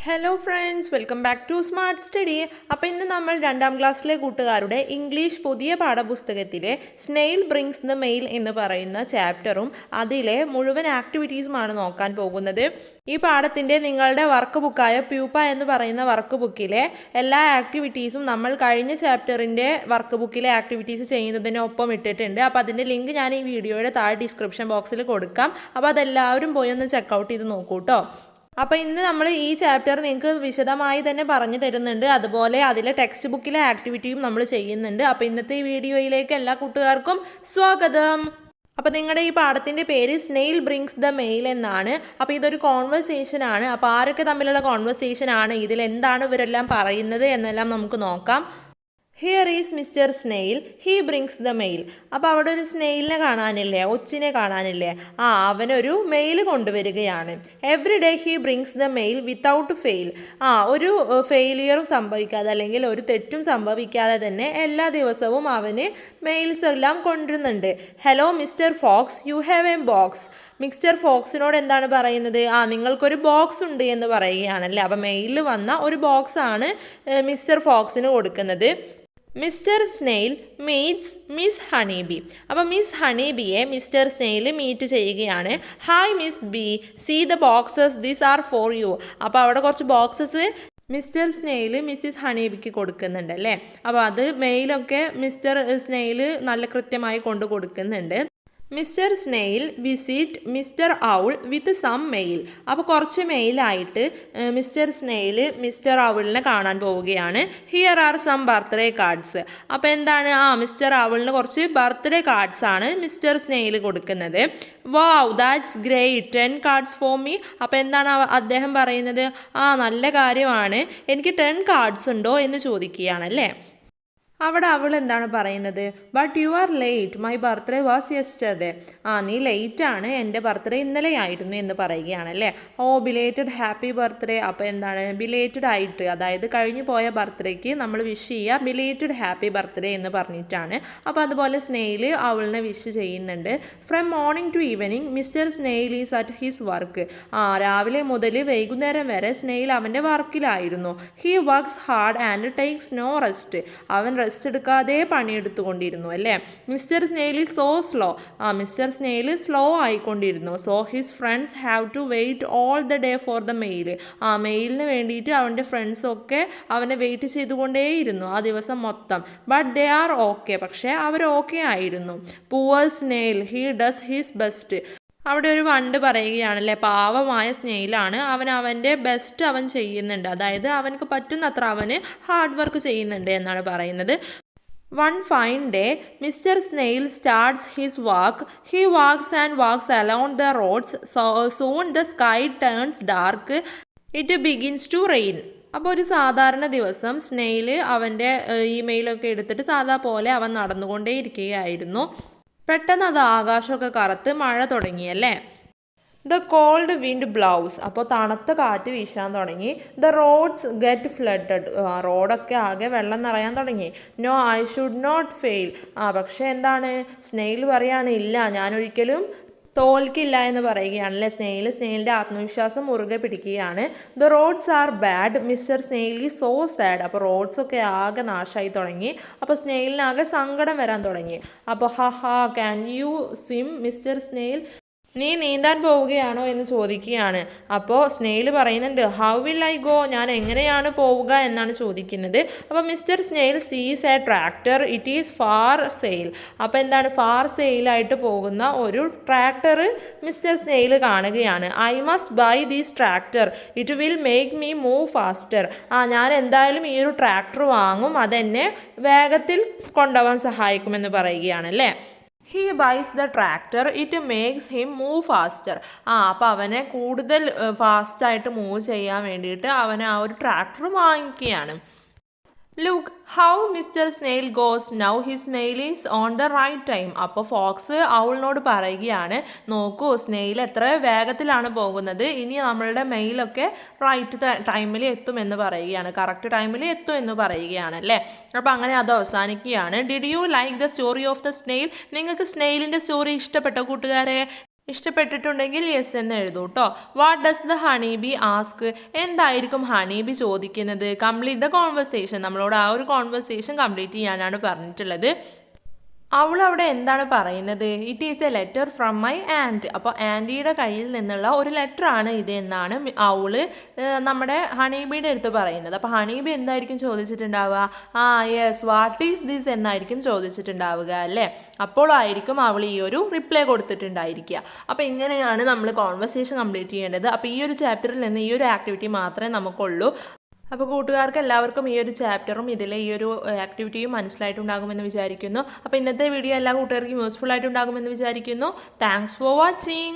Hello friends, welcome back to smart study. അപ്പോൾ ഇന്ന് നമ്മൾ 2ാം ക്ലാസ്സിലെ കൂട്ടുകാരുടെ ഇംഗ്ലീഷ് പുതിയ പാഠപുസ്തകത്തിലെ സ്നെയിൽ ബ്രിങ്സ് ദ മെയിൽ എന്ന് പറയുന്ന ചാപ്റ്ററും അതിലെ മുഴുവൻ ആക്ടിവിറ്റീസുമാണ് നോക്കാൻ പോകുന്നത്. ഈ പാഠത്തിൻ്റെ നിങ്ങളുടെ വർക്ക് ബുക്കായ പ്യൂപ്പ എന്ന് പറയുന്ന വർക്ക് ബുക്കിലെ എല്ലാ ആക്ടിവിറ്റീസും നമ്മൾ കഴിഞ്ഞ ചാപ്റ്ററിൻ്റെ വർക്ക് ബുക്കിലെ ആക്ടിവിറ്റീസ് ചെയ്യുന്നതിനൊപ്പം ഇട്ടിട്ടുണ്ട്. അപ്പോൾ അതിൻ്റെ ലിങ്ക് ഞാൻ ഈ വീഡിയോയുടെ താഴെ ഡിസ്ക്രിപ്ഷൻ ബോക്സിൽ കൊടുക്കാം. അപ്പോൾ അതെല്ലാവരും പോയി ഒന്ന് ചെക്കൗട്ട് ചെയ്ത് നോക്കൂ കേട്ടോ. അപ്പോൾ ഇന്ന് നമ്മൾ ഈ ചാപ്റ്റർ നിങ്ങൾക്ക് വിശദമായി തന്നെ പറഞ്ഞു തരുന്നുണ്ട്. അതുപോലെ അതിലെ ടെക്സ്റ്റ് ബുക്കിലെ ആക്ടിവിറ്റിയും നമ്മൾ ചെയ്യുന്നുണ്ട്. അപ്പോൾ ഇന്നത്തെ ഈ വീഡിയോയിലേക്ക് എല്ലാ കൂട്ടുകാർക്കും സ്വാഗതം. അപ്പോൾ നിങ്ങളുടെ ഈ പാഠത്തിൻ്റെ പേര് സ്നെയിൽ ബ്രിങ്സ് ദ മെയിൽ എന്നാണ്. അപ്പോൾ ഇതൊരു കോൺവെർസേഷൻ ആണ്. അപ്പോൾ ആരൊക്കെ തമ്മിലുള്ള കോൺവെർസേഷൻ ആണ്, ഇതിൽ എന്താണ് ഇവരെല്ലാം പറയുന്നത് എന്നെല്ലാം നമുക്ക് നോക്കാം. Here is mister snail, he brings the mail. അപ്പോൾ അവിടെ ഒരു സ്നെയിലിനെ കാണാനില്ലേ, ഒച്ചിനെ കാണാനില്ലേ, അവനൊരു മെയിൽ കൊണ്ടുവരികയാണ്. Every day he brings the mail without fail. ഒരു ഫെയിലിയറും സംഭവിക്കാതെ അല്ലെങ്കിൽ ഒരു തെറ്റും സംഭവിക്കാതെ തന്നെ എല്ലാ ദിവസവും അവന് മെയിൽസ് എല്ലാം കൊണ്ടുവരുന്നുണ്ട്. Hello mister fox, you have a box. Mister ഫോക്സിനോട് എന്താണ് പറയുന്നത്? നിങ്ങൾക്കൊരു ബോക്സ് ഉണ്ട് എന്ന് പറയുകയാണല്ലേ. അപ്പോൾ മെയിലിൽ വന്ന ഒരു ബോക്സാണ് മിസ്റ്റർ ഫോക്സിന് കൊടുക്കുന്നത്. Mister snail meets miss honeybee. അപ്പോൾ മിസ് ഹണിബിയെ മിസ്റ്റർ സ്നെയിൽ മീറ്റ് ചെയ്യുകയാണ്. Hi miss bee, see the boxes, these are for you. അപ്പോൾ അവിടെ കുറച്ച് ബോക്സസ് മിസ്റ്റർ സ്നെയിൽ മിസ്സിസ് ഹണീബിക്ക് കൊടുക്കുന്നുണ്ട് അല്ലേ. അപ്പോൾ അത് മെയിലൊക്കെ മിസ്റ്റർ സ്നെയിൽ നല്ല കൃത്യമായി കൊണ്ട് കൊടുക്കുന്നുണ്ട്. Mister snail visit mister owl with some mail. അപ്പോൾ കുറച്ച് മെയിലായിട്ട് മിസ്റ്റർ സ്നെയിൽ മിസ്റ്റർ ഔളിനെ കാണാൻ പോവുകയാണ്. Here are some birthday cards. അപ്പോൾ എന്താണ്, മിസ്റ്റർ ഔളിന് കുറച്ച് ബർത്ത്ഡേ കാർഡ്സ് ആണ് മിസ്റ്റർ സ്നെയിൽ കൊടുക്കുന്നത്. Wow, that's great, 10 cards for me. അപ്പോൾ എന്താണ് അദ്ദേഹം പറയുന്നത്? നല്ല കാര്യമാണ്, എനിക്ക് 10 കാർഡ്സ് ഉണ്ടോ എന്ന് ചോദിക്കുകയാണല്ലേ. അവിടെ അവൾ എന്താണ് പറയുന്നത്? But you are late, my birthday was yesterday. നീ ലേറ്റാണ്, എൻ്റെ ബർത്ത്ഡേ ഇന്നലെ ആയിരുന്നു എന്ന് പറയുകയാണല്ലേ. Belated happy birthday. അപ്പോൾ എന്താണ്, ബിലേറ്റഡ് ആയിട്ട്, അതായത് കഴിഞ്ഞു പോയ ബർത്ത്ഡേക്ക് നമ്മൾ വിഷ് ചെയ്യുക ബിലേറ്റഡ് ഹാപ്പി ബർത്ത്ഡേ എന്ന് പറഞ്ഞിട്ടാണ്. അപ്പോൾ അതുപോലെ സ്നെയിൽ അവളിനെ വിഷ് ചെയ്യുന്നുണ്ട്. From morning to evening mister snail is at his work. രാവിലെ മുതൽ വൈകുന്നേരം വരെ സ്നെയിൽ അവൻ്റെ വർക്കിലായിരുന്നു. He works hard and takes no rest. അവൻ റെസ്റ്റ് എടുക്കാതെ പണിയെടുത്തുകൊണ്ടിരുന്നു അല്ലേ. Mister snail is so slow. Mister snail slow ആയിക്കൊണ്ടിരുന്നു. So his friends have to wait all the day for the mail. മെയിലിന് വേണ്ടിയിട്ട് അവൻ്റെ ഫ്രണ്ട്സൊക്കെ അവനെ വെയിറ്റ് ചെയ്തുകൊണ്ടേയിരുന്നു ആ ദിവസം മൊത്തം. But they are okay. പക്ഷേ അവർ ഓക്കെ ആയിരുന്നു. Poor snail, he does his best. അവിടെ ഒരു വണ്ട് പറയുകയാണല്ലേ, പാവമായ സ്നെയിലാണ്, അവൻ്റെ ബെസ്റ്റ് അവൻ ചെയ്യുന്നുണ്ട്, അതായത് അവനക്ക് പറ്റുന്നത്ര അവന് ഹാർഡ് വർക്ക് ചെയ്യുന്നുണ്ട് എന്നാണ് പറയുന്നത്. One fine day mister snail starts his walk. He walks and walks along the roads. Soon the sky turns dark. It begins to rain. അപ്പോൾ ഒരു സാധാരണ ദിവസം സ്നെയിൽ അവൻ്റെ ഇമെയിലൊക്കെ എടുത്തിട്ട് സാധാ പോലെ അവൻ നടന്നുകൊണ്ടേ ഇരിക്കുകയായിരുന്നു. പെട്ടെന്ന് അത് ആകാശമൊക്കെ കറുത്ത് മഴ തുടങ്ങിയല്ലേ. The cold wind blows. അപ്പോൾ തണുത്ത കാറ്റ് വീശാൻ തുടങ്ങി. The roads get flooded. റോഡൊക്കെ ആകെ വെള്ളം നിറയാൻ തുടങ്ങി. No, I should not fail. പക്ഷേ എന്താണ്, സ്നെയിൽ പറയാണ്, ഇല്ല, ഞാനൊരിക്കലും തോൽക്കില്ല എന്ന് പറയുകയാണല്ലേ. സ്നെയിലിൻ്റെ ആത്മവിശ്വാസം മുറുകെ പിടിക്കുകയാണ്. The roads are bad, mister snail is so sad. അപ്പോൾ റോഡ്സൊക്കെ ആകെ നാശമായി തുടങ്ങി. അപ്പോൾ സ്നെയിലിനാകെ സങ്കടം വരാൻ തുടങ്ങി. അപ്പോൾ can you swim mister snail. നീ നീന്താൻ പോവുകയാണോ എന്ന് ചോദിക്കുകയാണ്. അപ്പോൾ സ്നെയിൽ പറയുന്നുണ്ട്, ഹൗ വിൽ ഐ ഗോ, ഞാൻ എങ്ങനെയാണ് പോവുക എന്നാണ് ചോദിക്കുന്നത്. അപ്പോൾ mister snail sees a tractor, it is for sale. അപ്പോൾ എന്താണ്, ഫാർ സെയിലായിട്ട് പോകുന്ന ഒരു ട്രാക്ടർ മിസ്റ്റർ സ്നെയിൽ കാണുകയാണ്. I must buy these tractor, it will make me move faster. ഞാൻ എന്തായാലും ഈ ഒരു ട്രാക്ടർ വാങ്ങും, അതെന്നെ വേഗത്തിൽ കൊണ്ടുപോകാൻ സഹായിക്കുമെന്ന് പറയുകയാണല്ലേ. He buys the tractor, it makes him move faster. അപ്പോൾ അവനെ കൂടുതൽ ഫാസ്റ്റായിട്ട് മൂവ് ചെയ്യാൻ വേണ്ടിയിട്ട് അവൻ ആ ഒരു ട്രാക്ടർ വാങ്ങിക്കുകയാണ്. Look how mister snail goes now, his mail is on the right time. അപ്പോൾ ഫോക്സ് അവളിനോട് പറയുകയാണ്, നോക്കൂ സ്നെയിൽ എത്ര വേഗത്തിലാണ് പോകുന്നത്, ഇനി നമ്മളുടെ മെയിലൊക്കെ റൈറ്റ് ടൈമിൽ എത്തുമെന്ന് പറയുകയാണ്, കറക്റ്റ് ടൈമിൽ എത്തും എന്ന് പറയുകയാണ് അല്ലേ. അപ്പോൾ അങ്ങനെ അത് അവസാനിക്കുകയാണ്. Did you like the story of the snail. നിങ്ങൾക്ക് സ്നെയിലിൻ്റെ സ്റ്റോറി ഇഷ്ടപ്പെട്ടോ കൂട്ടുകാരെ? ഇഷ്ടപ്പെട്ടിട്ടുണ്ടെങ്കിൽ യെസ് എന്ന് എഴുതൂ കേട്ടോ. What does the honey bee ask? എന്തായിരിക്കും ഹണി ബി ചോദിക്കുന്നത്? Complete the conversation. നമ്മളോട് ആ ഒരു കോൺവെർസേഷൻ കംപ്ലീറ്റ് ചെയ്യാനാണ് പറഞ്ഞിട്ടുള്ളത്. അവൾ അവിടെ എന്താണ് പറയുന്നത്? It is A letter from my and. അപ്പോൾ ആൻറ്റിയുടെ കയ്യിൽ നിന്നുള്ള ഒരു ലെറ്റർ ആണ് ഇത് എന്നാണ് അവള് നമ്മുടെ ഹണീബിയുടെ അടുത്ത് പറയുന്നത്. അപ്പോൾ ഹണീബി എന്തായിരിക്കും ചോദിച്ചിട്ടുണ്ടാവുക? ആ യെസ്, വാട്ട് ഈസ് ദിസ് എന്നായിരിക്കും ചോദിച്ചിട്ടുണ്ടാവുക അല്ലേ? അപ്പോഴായിരിക്കും അവൾ ഈ ഒരു റിപ്ലൈ കൊടുത്തിട്ടുണ്ടായിരിക്കുക. അപ്പോൾ ഇങ്ങനെയാണ് നമ്മൾ കോൺവെർസേഷൻ കംപ്ലീറ്റ് ചെയ്യേണ്ടത്. അപ്പോൾ ഈ ഒരു ചാപ്റ്ററിൽ നിന്ന് ഈ ഒരു ആക്ടിവിറ്റി മാത്രമേ നമുക്കുള്ളൂ. അപ്പോൾ കൂട്ടുകാർക്ക് എല്ലാവർക്കും ഈ ഒരു ചാപ്റ്ററും ഇതിലെ ഈ ഒരു ആക്ടിവിറ്റിയും മനസ്സിലായിട്ടുണ്ടാകുമെന്ന് വിചാരിക്കുന്നു. അപ്പോൾ ഇന്നത്തെ വീഡിയോ എല്ലാ കൂട്ടുകാർക്കും യൂസ്ഫുൾ ആയിട്ടുണ്ടാകുമെന്ന് വിചാരിക്കുന്നു. Thanks for watching.